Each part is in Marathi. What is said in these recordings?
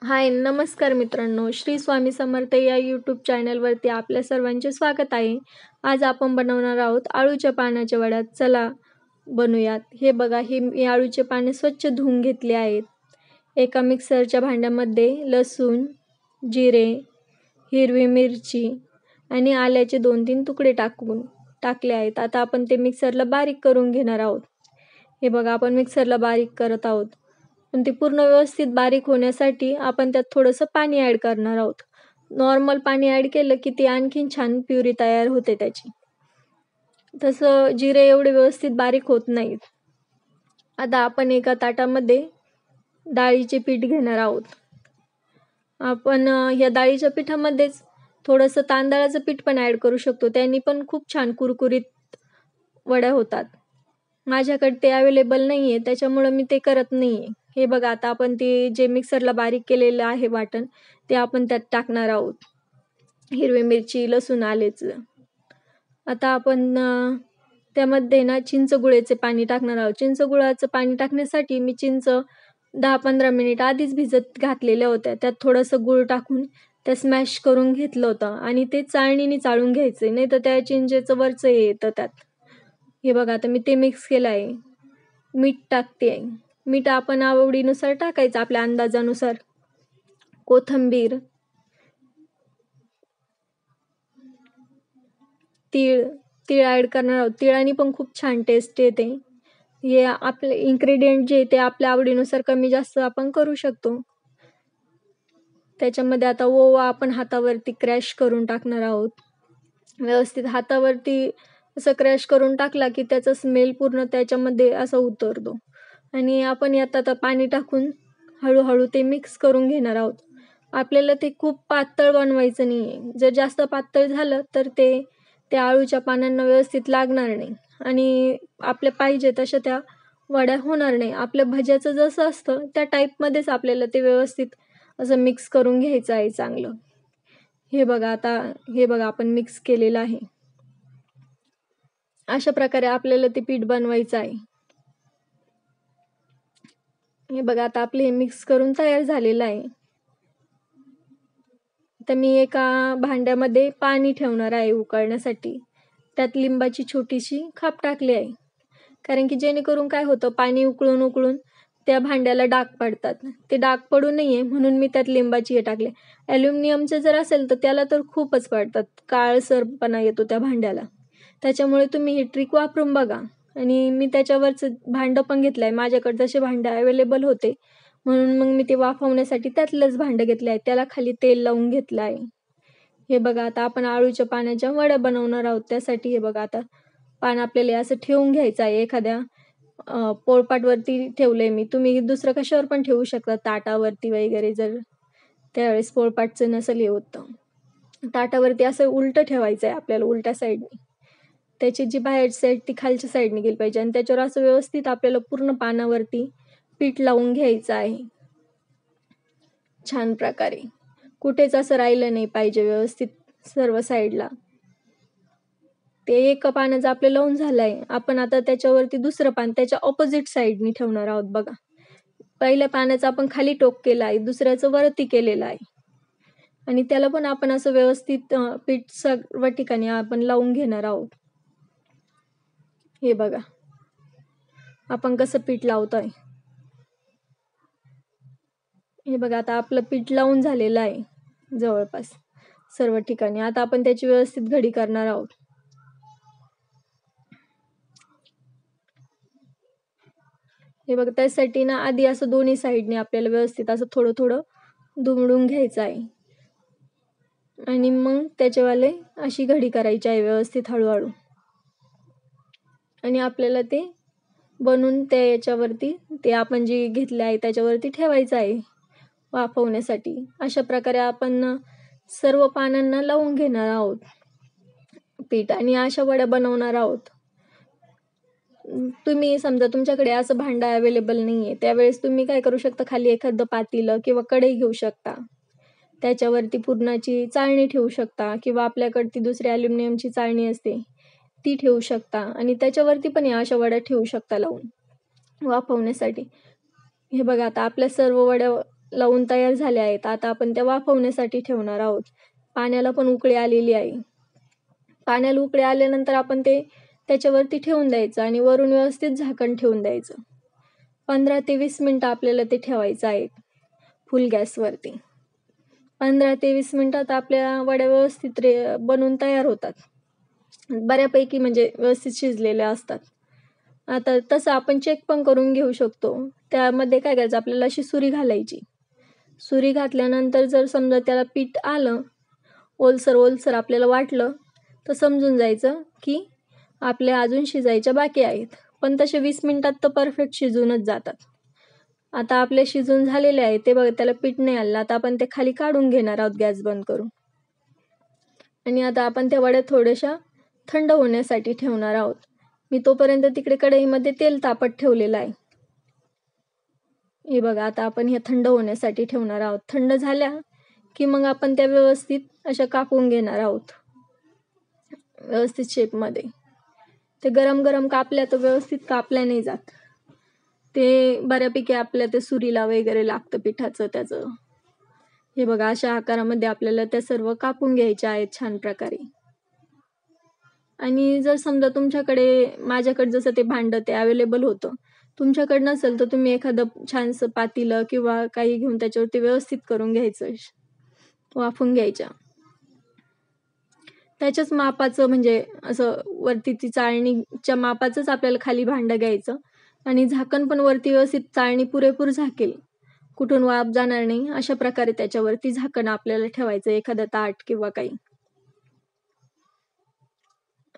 हाय, नमस्कार मित्रांनो. श्री स्वामी समर्थ या यूट्यूब चॅनलवरती आपल्या सर्वांचे स्वागत आहे. आज आपण बनवणार आहोत आळूच्या पानाच्या वड्या. चला बनवूयात. हे बघा, हे मी आळूचे पाने स्वच्छ धुवून घेतले आहेत. एका मिक्सरच्या भांड्यामध्ये लसूण, जिरे, हिरवी मिरची आणि आल्याचे 2-3 तुकडे टाकले आहेत. आता आपण ते मिक्सरला बारीक करून घेणार आहोत. हे बघा, आपण मिक्सरला बारीक करत आहोत. पण ते पूर्ण व्यवस्थित बारीक होण्यासाठी आपण त्यात थोडंसं पाणी ॲड करणार आहोत. नॉर्मल पाणी ॲड केलं की ती आणखीन छान प्युरी तयार होते त्याची. तसं जिरे एवढे व्यवस्थित बारीक होत नाहीत. आता आपण एका ताटामध्ये डाळीचे पीठ घेणार आहोत. आपण या डाळीच्या पिठामध्येच थोडंसं तांदळाचं पीठ पण ॲड करू शकतो. त्यांनी पण खूप छान कुरकुरीत वड्या होतात. माझ्याकडे ते अवेलेबल नाही आहे, त्याच्यामुळं मी ते करत नाही आहे. हे बघा, आता आपण ते जे मिक्सरला बारीक केलेलं आहे वाटण, ते आपण त्यात टाकणार आहोत. हिरवी मिरची, लसूण, आल्याचं. आता आपण त्यामध्ये ना चिंचगुळाचे पाणी टाकणार आहोत. चिंचगुळाचं पाणी टाकण्यासाठी मी चिंच 10-15 मिनिट आधीच भिजत घातलेल्या होत्या. त्यात थोडंसं गूळ टाकून ते स्मॅश करून घेतलं होतं आणि ते चाळणीने चाळून घ्यायचं, नाही तर त्या चिंचेचं वरचं येतं त्यात. हे बघा, आता मी ते मिक्स केलं आहे. मीठ टाकते आहे. मीठ आपण आवडीनुसार टाकायचं, आपल्या अंदाजानुसार. कोथिंबीर, तीळ ॲड करणार आहोत. तिळाने पण खूप छान टेस्ट येते. हे आपले इन्ग्रेडियंट जे ते आपल्या आवडीनुसार कमी जास्त आपण करू शकतो. त्याच्यामध्ये आता ओवा आपण हातावरती क्रॅश करून टाकणार आहोत. व्यवस्थित हातावरती असं क्रॅश करून टाकला की त्याचा स्मेल पूर्ण त्याच्यामध्ये असा उतरतो. आणि आपण यात आता पाणी टाकून हळूहळू ते मिक्स करून घेणार आहोत. आपल्याला ते खूप पातळ बनवायचं नाही आहे. जर जास्त पातळ झालं तर ते त्या आळूच्या पानांना व्यवस्थित लागणार नाही आणि आपल्या पाहिजे तशा त्या वड्या होणार नाही. आपल्या भज्याचं जसं असतं त्या टाईपमध्येच आपल्याला ते व्यवस्थित असं मिक्स करून घ्यायचं आहे चांगलं. हे बघा, आपण मिक्स केलेलं आहे. अशा प्रकारे आपल्याला ते पीठ बनवायचं आहे. हे बघा, आता आपले हे मिक्स करून तयार झालेलं आहे. तर मी एका भांड्यामध्ये पाणी ठेवणार आहे उकळण्यासाठी. त्यात लिंबाची छोटीशी खाप टाकली आहे. कारण की जेणेकरून काय होतं, पाणी उकळून उकळून त्या भांड्याला डाग पडतात. ते डाग पडू नये म्हणून मी त्यात लिंबाची हे टाकले. ॲल्युमिनियमचं जर असेल तर त्याला तर खूपच पडतात. काळसरपणा येतो त्या भांड्याला. त्याच्यामुळे तुम्ही ही ट्रिक वापरून बघा. आणि मी त्याच्यावरचं भांडं पण घेतलं आहे. माझ्याकडे जसे भांडे अवेलेबल होते म्हणून मग मी ते वाफवण्यासाठी त्यातलंच भांडं घेतलं आहे. त्याला खाली तेल लावून घेतलं आहे. हे बघा, आता आपण आळूच्या पानाच्या वड्या बनवणार आहोत. त्यासाठी हे बघा, आता पान आपल्याला असं ठेवून घ्यायचं आहे. एखाद्या पोळपाटवरती ठेवलंय मी. तुम्ही दुसरं कशावर पण ठेवू शकता, ताटावरती वगैरे, जर त्यावेळेस पोळपाटचं नसेल हे होतं. ताटावरती असं उलटं ठेवायचं आहे आपल्याला, उलट्या साईडने. त्याची जी बाहेरची साईड ती खालच्या साईडने गेली पाहिजे आणि त्याच्यावर असं व्यवस्थित आपल्याला पूर्ण पानावरती पीठ लावून घ्यायचं आहे छान प्रकारे. कुठेच असं राहिलं नाही पाहिजे, व्यवस्थित सर्व साईडला. ते एका पानाचं आपलं लावून झालंय. आपण आता त्याच्यावरती दुसरं पान त्याच्या ऑपोजिट साईडने ठेवणार आहोत. बघा, पहिल्या पानाचं आपण खाली टोक केलं आहे, दुसऱ्याचं वरती केलेलं आहे. आणि त्याला पण आपण असं व्यवस्थित पीठ सर्व ठिकाणी आपण लावून घेणार आहोत. हे बघा, आपण कसं पीठ लावतोय. हे बघा, आता आपलं पीठ लावून झालेलं आहे जवळपास सर्व ठिकाणी. आता आपण त्याची व्यवस्थित घडी करणार आहोत. हे बघा, त्यासाठी ना आधी असं दोन्ही साईडने आपल्याला व्यवस्थित असं थोडं थोडं दुमडून घ्यायचं आहे आणि मग त्याच्यावाले अशी घडी करायची आहे व्यवस्थित हळूहळू. आणि आपल्याला ते बनवून त्या याच्यावरती ते आपण जे घेतले आहे त्याच्यावरती ठेवायचं आहे वाफवण्यासाठी. अशा प्रकारे आपण सर्व पानांना लावून घेणार आहोत पीठ आणि अशा वड्या बनवणार आहोत. तुम्ही समजा तुमच्याकडे असं भांडं अवेलेबल नाहीये, त्यावेळेस तुम्ही काय करू शकता, खाली एखादं पातेलं किंवा कढई घेऊ शकता. त्याच्यावरती पुरणाची चाळणी ठेवू शकता किंवा आपल्याकडे ती दुसरी ॲल्युमिनियमची चाळणी असते ती ठेवू शकता आणि त्याच्यावरती पण या अशा वड्या ठेवू शकता लावून वाफवण्यासाठी. हे बघा, आता आपल्या सर्व वड्या लावून तयार झाल्या आहेत. आता आपण त्या वाफवण्यासाठी ठेवणार आहोत. पाण्याला पण उकळी आलेली आहे. पाण्याला उकळी आल्यानंतर आपण ते त्याच्यावरती ठेवून द्यायचं आणि वरून व्यवस्थित झाकण ठेवून द्यायचं. 15 ते 20 मिनिटं आपल्याला ते ठेवायचं आहे फुल गॅसवरती. 15 ते 20 मिनिटात आपल्या वड्या व्यवस्थित बनवून तयार होतात. बऱ्यापैकी म्हणजे व्यवस्थित शिजलेल्या असतात. आता तसं आपण चेक पण करून घेऊ शकतो. त्यामध्ये काय करायचं, आपल्याला अशी सुरी घालायची. सुरी घातल्यानंतर जर समजा त्याला पीठ आलं, ओलसर आपल्याला वाटलं, तर समजून जायचं की आपल्या अजून शिजायच्या बाकी आहेत. पण तसे 20 मिनिटात तर परफेक्ट शिजूनच जातात. आता आपले शिजून झालेले आहे ते बघा, त्याला पीठ नाही आलं. आता आपण ते खाली काढून घेणार आहोत गॅस बंद करून. आणि आता आपण त्या वड्या थोड्याशा थंड होण्यासाठी ठेवणार आहोत. मी तोपर्यंत तिकडे कढईमध्ये तेल तापत ठेवलेलं आहे. हे बघा, आता आपण हे थंड होण्यासाठी ठेवणार आहोत. थंड झाल्या की मग आपण त्या व्यवस्थित अशा कापून घेणार आहोत व्यवस्थित शेपमध्ये. ते गरम कापल्या तर व्यवस्थित कापल्या नाही जात. ते बऱ्यापैकी आपल्या ते सुरीला वगैरे लागतं पिठाचं त्याचं. हे बघा, अशा आकारामध्ये आपल्याला त्या सर्व कापून घ्यायच्या आहेत छान प्रकारे. आणि जर समजा तुमच्याकडे, माझ्याकडे जसं ते भांडं ते अवेलेबल होतं, तुमच्याकडे नसेल तर तुम्ही एखादं छानसं पातेलं किंवा काही घेऊन त्याच्यावरती व्यवस्थित करून घ्यायचं, वाफून घ्यायच्या. त्याच्याच मापाचं म्हणजे असं वरती ती चाळणीच्या मापाचंच आपल्याला खाली भांडं घ्यायचं आणि झाकण पण वरती व्यवस्थित चाळणी पुरेपूर झाकेल, कुठून वाफ जाणार नाही अशा प्रकारे त्याच्यावरती झाकण आपल्याला ठेवायचं, एखादं ताट किंवा काही.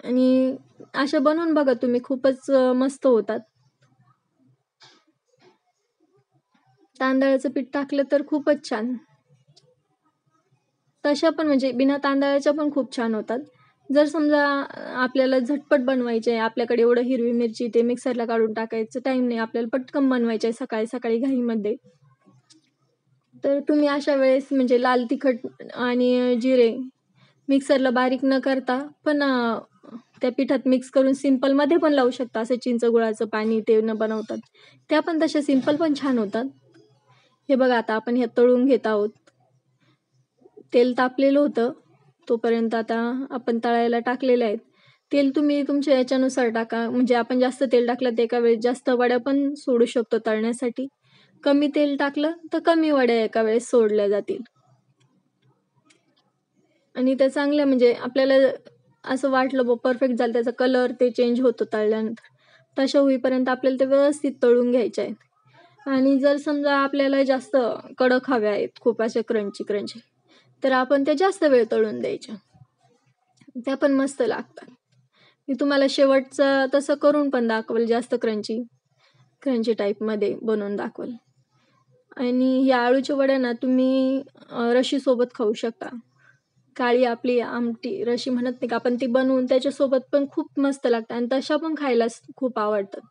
आणि अशा बनवून बघा तुम्ही, खूपच मस्त होतात. तांदळाचं पीठ टाकलं तर खूपच छान. तशा पण म्हणजे बिना तांदळाच्या पण खूप छान होतात. जर समजा आपल्याला झटपट बनवायचे आहे, आपल्याकडे एवढं हिरवी मिरची ते मिक्सरला काढून टाकायचं टाइम नाही, आपल्याला पटकन बनवायचे आहे सकाळी घाईमध्ये, तर तुम्ही अशा वेळेस म्हणजे लाल तिखट आणि जिरे मिक्सरला बारीक न करता पण त्या पिठात मिक्स करून सिंपलमध्ये पण लावू शकता. असं चिंच गुळाचं पाणी ते न बनवतात, त्या पण तशा सिंपल पण छान होतात. हे बघा, आता आपण हे तळून घेत आहोत. तेल तापलेलं होतं तोपर्यंत आता आपण तळायला टाकलेले आहेत. तेल तुम्ही तुमच्या याच्यानुसार टाका. म्हणजे आपण जास्त तेल टाकलं तर एका वेळेस जास्त वड्या पण सोडू शकतो तळण्यासाठी. कमी तेल टाकलं तर कमी वड्या एका वेळेस सोडल्या जातील. आणि त्या चांगल्या म्हणजे आपल्याला असं वाटलं परफेक्ट झालं, त्याचा कलर ते चेंज होतो तळल्यानंतर, तशा होईपर्यंत आपल्याला ते व्यवस्थित तळून घ्यायचे आहेत. आणि जर समजा आपल्याला जास्त कडक हव्या आहेत, खूप अशा क्रंची, तर आपण त्या जास्त वेळ तळून द्यायच्या, त्या पण मस्त लागतात. मी तुम्हाला शेवटचं तसं करून पण दाखवलं, जास्त क्रंची टाईपमध्ये बनवून दाखवलं. आणि या आळूच्या वड्या ना तुम्ही रशीसोबत खाऊ शकता. काळी आपली आमटी रशी म्हणत नाही का आपण, ती बनवून त्याच्यासोबत पण खूप मस्त लागतात आणि तशा पण खायला खूप आवडतात.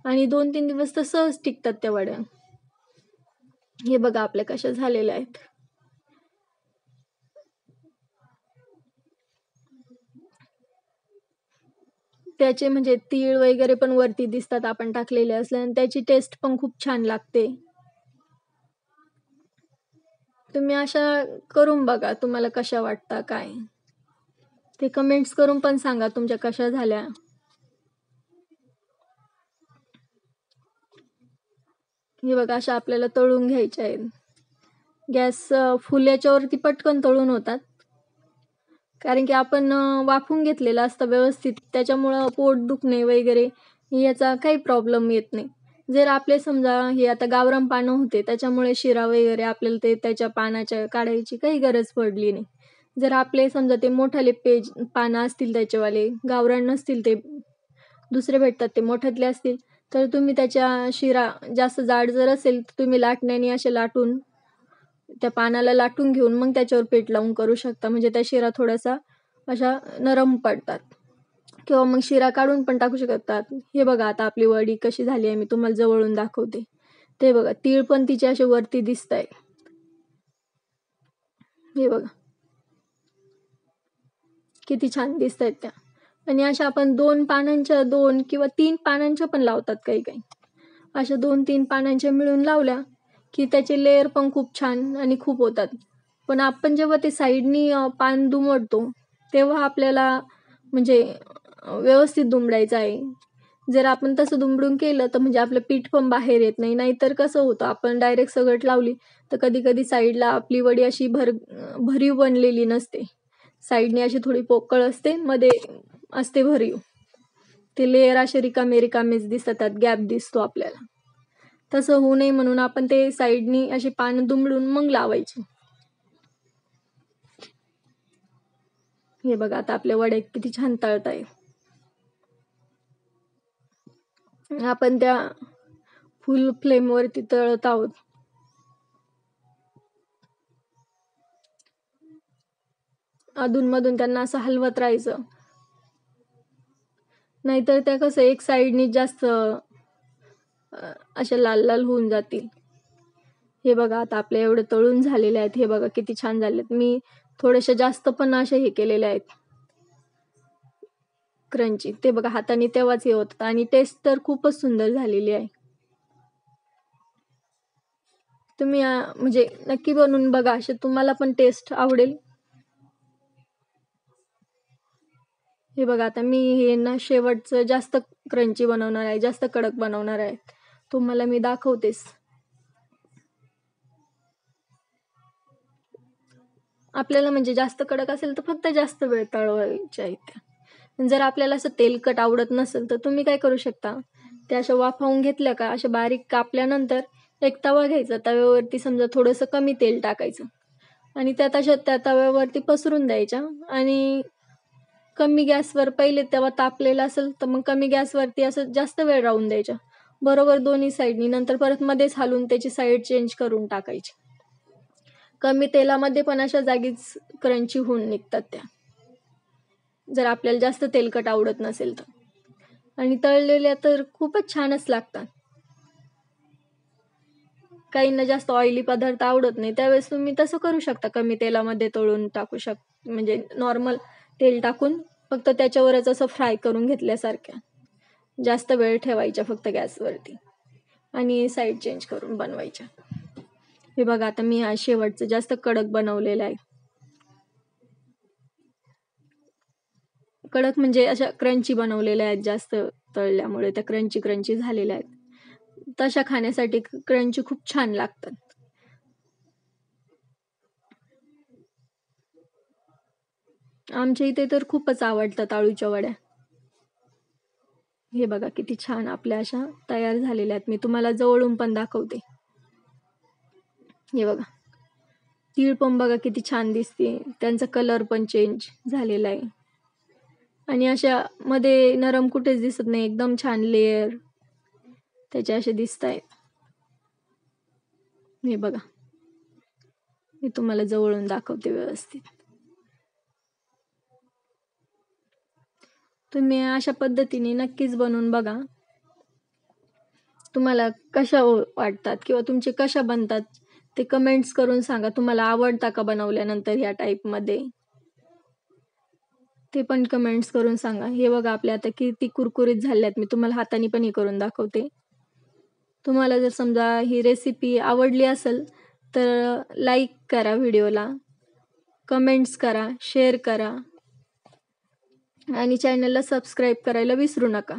आणि 2-3 दिवस तर सहज टिकतात त्या वड्या. हे बघा आपल्या कशा झालेल्या आहेत. त्याचे म्हणजे तीळ वगैरे पण वरती दिसतात आपण टाकलेले असल्याने, त्याची टेस्ट पण खूप छान लागते. तुम्ही अशा करून बघा, तुम्हाला कशा वाटतं काय ते कमेंट्स करून पण सांगा तुमच्या कशा झाल्या. हे बघा, अशा आपल्याला तळून घ्यायच्या आहेत. गॅस फुल याच्यावरती पटकन तळून होतात, कारण की आपण वाफून घेतलेलं असतं व्यवस्थित, त्याच्यामुळं पोट दुखणे वगैरे याचा काही प्रॉब्लेम येत नाही. जर आपले समजा हे आता गावरान पानं होते, त्याच्यामुळे शिरा वगैरे आपल्याला ते त्याच्या पानाच्या काढायची काही गरज पडली नाही. जर आपले समजा ते मोठाले पानं असतील, त्याचेवाले गावरान नसतील, ते दुसरे भेटतात ते मोठ्यातले असतील, तर तुम्ही त्याच्या शिरा जास्त जाड जर असेल तर तुम्ही लाटण्याने असे लाटून त्या पानाला लाटून घेऊन मग त्याच्यावर पीठ लावून करू शकता. म्हणजे त्या शिरा थोडासा अशा नरम पडतात. किंवा मग शिरा काढून पण टाकू शकतात. हे बघा, आता आपली वडी कशी झाली आहे मी तुम्हाला जवळून दाखवते. ते बघा, तीळ पण तिचे असे वरती दिसत आहे. हे बघा किती छान दिसत आहेत त्या. आणि अशा आपण 2 किंवा 3 पानांच्या पण लावतात काही. अशा 2-3 पानांच्या मिळून लावल्या की त्याचे लेयर पण खूप छान आणि खूप होतात. पण आपण जेव्हा ते साईडनी पान दुमडतो, तेव्हा आपल्याला म्हणजे व्यवस्थित दुमडायचं आहे. जर आपण तसं दुमडून केलं तर म्हणजे आपलं पीठ पण बाहेर येत नाही. नाहीतर कसं होतं, आपण डायरेक्ट सगट लावली तर कधी-कधी साईडला आपली वडी अशी भरीव बनलेली नसते. साईडनी अशी थोडी पोकळ असते, मध्ये असते भरीव. ते लेयर असे रिकामे-रिकामेच दिसतात, गॅप दिसतो आपल्याला. तसं होऊ नये म्हणून आपण ते साईडनी अशी पानं दुमडून मग लावायची. हे बघा आता आपले वडे किती छान तळतायत. आपण त्या फुल फ्लेमवरती तळत आहोत. अधूनमधून त्यांना असं हलवत राहायचं. नाहीतर त्या कसं एक साईडनी जास्त अशा लाल-लाल होऊन जातील. हे बघा आता आपले एवढे तळून झालेले आहेत. हे बघा किती छान झालेत. मी थोडेसे जास्त पण असे हे केलेले आहेत क्रंची. ते बघा हाताने तेव्हाच हे होतात आणि टेस्ट तर खूपच सुंदर झालेली आहे. तुम्ही म्हणजे नक्की बनवून बघा, असे तुम्हाला पण टेस्ट आवडेल. हे बघा आता मी हे ना शेवटचं जास्त क्रंची बनवणार आहे, जास्त कडक बनवणार आहे. तुम्हाला मी दाखवतेस. आपल्याला म्हणजे जास्त कडक असेल तर फक्त जास्त वेळ तळवायच्या आहेत त्या. जर आपल्याला असं तेलकट आवडत नसेल तर तुम्ही काय करू शकता, त्या अशा वाफवून घेतल्या का अशा बारीक कापल्यानंतर एक तवा घ्यायचा, तव्यावरती समजा थोडंसं कमी तेल टाकायचं आणि त्यात अशा त्या तव्यावरती पसरून द्यायच्या आणि कमी गॅसवर पहिले तवा तापलेला असेल तर मग कमी गॅसवरती असं जास्त वेळ राहून द्यायच्या, बरोबर दोन्ही साईडनी. नंतर परत मध्येच हलवून त्याची साईड चेंज करून टाकायची. कमी तेलामध्ये पण अशा जागीच क्रंची होऊन निघतात त्या, जर आपल्याला जास्त तेलकट आवडत नसेल तर. आणि तळलेल्या तर खूपच छानच लागतात. काहींना जास्त ऑइली पदार्थ आवडत नाही, त्यावेळेस तुम्ही तसं करू शकता, कमी तेलामध्ये तळून टाकू म्हणजे नॉर्मल तेल टाकून फक्त त्याच्यावरच असं फ्राय करून घेतल्यासारख्या. जास्त वेळ ठेवायच्या फक्त गॅसवरती आणि साईड चेंज करून बनवायच्या. हे बघा आता मी हा शेवटचं जास्त कडक बनवलेला आहे. कडक म्हणजे अशा क्रंची बनवलेल्या आहेत, जास्त तळल्यामुळे त्या क्रंची झालेल्या आहेत. तशा खाण्यासाठी क्रंची खूप छान लागतात. आमच्या इथे तर खूपच आवडतात अळूच्या वड्या. हे बघा किती छान आपल्या अशा तयार झालेल्या आहेत. मी तुम्हाला जवळून पण दाखवते. हे बघा, तीळ पण बघा किती छान दिसते, त्यांचा कलर पण चेंज झालेला आहे आणि अशा मध्ये नरम कुठेच दिसत नाही, एकदम छान लेयर त्याचे असे दिसत आहेत. हे बघा, मी तुम्हाला जवळून दाखवते व्यवस्थित. तुम्ही अशा पद्धतीने नक्कीच बनवून बघा. तुम्हाला कशा वाटतात किंवा तुमचे कशा बनतात ते कमेंट्स करून सांगा. तुम्हाला आवडता का बनवल्यानंतर ह्या टाईपमध्ये, ते पण कमेंट्स करून सांगा. हे बघा आपले आता किती कुरकुरीत झाल्यात. मी तुम्हाला हाताने पण हे करून दाखवते. तुम्हाला जर समजा ही रेसिपी आवडली असेल तर लाईक करा व्हिडिओला, कमेंट्स करा, शेअर करा आणि चॅनलला सबस्क्राईब करायला विसरू नका.